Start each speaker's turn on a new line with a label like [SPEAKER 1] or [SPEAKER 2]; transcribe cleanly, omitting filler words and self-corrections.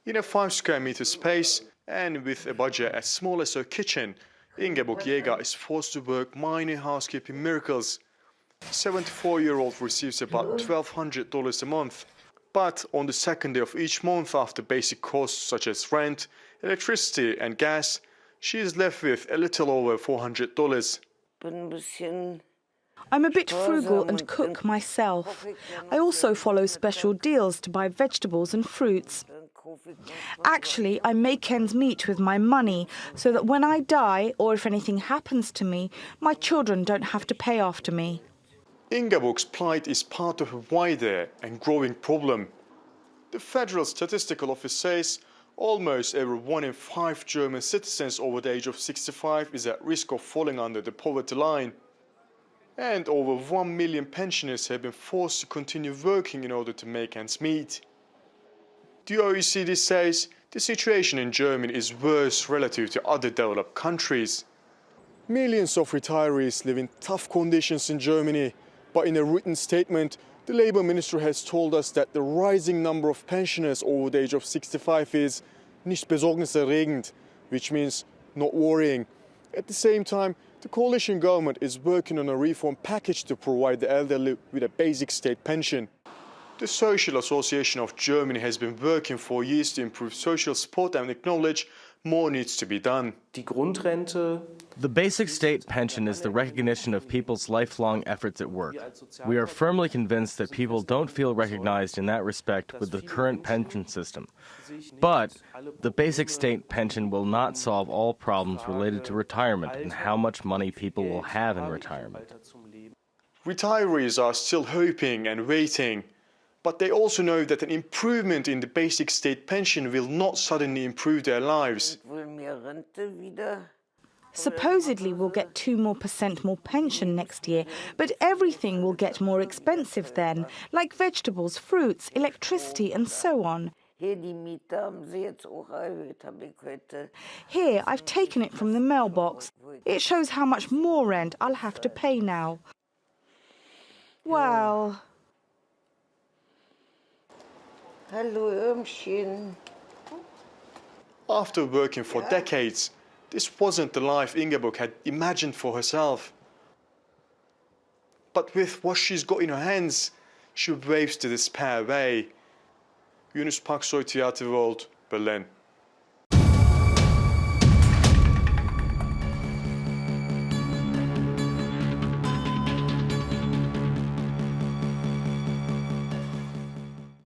[SPEAKER 1] In a 5 square meter space and with a budget as small as her kitchen, Ingeborg Jäger is forced to work minor housekeeping miracles. 74-year-old receives about $1,200 a month. But on the second day of each month, after basic costs such as rent, electricity and gas, she is left with a little over $400.
[SPEAKER 2] I'm a bit frugal and cook myself. I also follow special deals to buy vegetables and fruits. Actually, I make ends meet with my money so that when I die or if anything happens to me, my children don't have to pay after me.
[SPEAKER 1] Ingeborg's plight is part of a wider and growing problem. The Federal Statistical Office says almost every 1 in 5 German citizens over the age of 65 is at risk of falling under the poverty line. And over 1 million pensioners have been forced to continue working in order to make ends meet. The OECD says the situation in Germany is worse relative to other developed countries. Millions of retirees live in tough conditions in Germany, but in a written statement, the Labour Minister has told us that the rising number of pensioners over the age of 65 is nicht besorgniserregend, which means not worrying. At the same time, the coalition government is working on a reform package to provide the elderly with a basic state pension. The Social Association of Germany has been working for years to improve social support and acknowledge more needs to be done.
[SPEAKER 3] The basic state pension is the recognition of people's lifelong efforts at work. We are firmly convinced that people don't feel recognized in that respect with the current pension system. But the basic state pension will not solve all problems related to retirement and how much money people will have in retirement.
[SPEAKER 1] Retirees are still hoping and waiting. But they also know that an improvement in the basic state pension will not suddenly improve their lives.
[SPEAKER 2] Supposedly we'll get 2% more pension next year, but everything will get more expensive then, like vegetables, fruits, electricity and so on. Here, I've taken it from the mailbox. It shows how much more rent I'll have to pay now. Well...
[SPEAKER 1] After working for decades, this wasn't the life Ingeborg had imagined for herself. But with what she's got in her hands, she waves the despair away. Yunus Paksoy, Theater World, Berlin.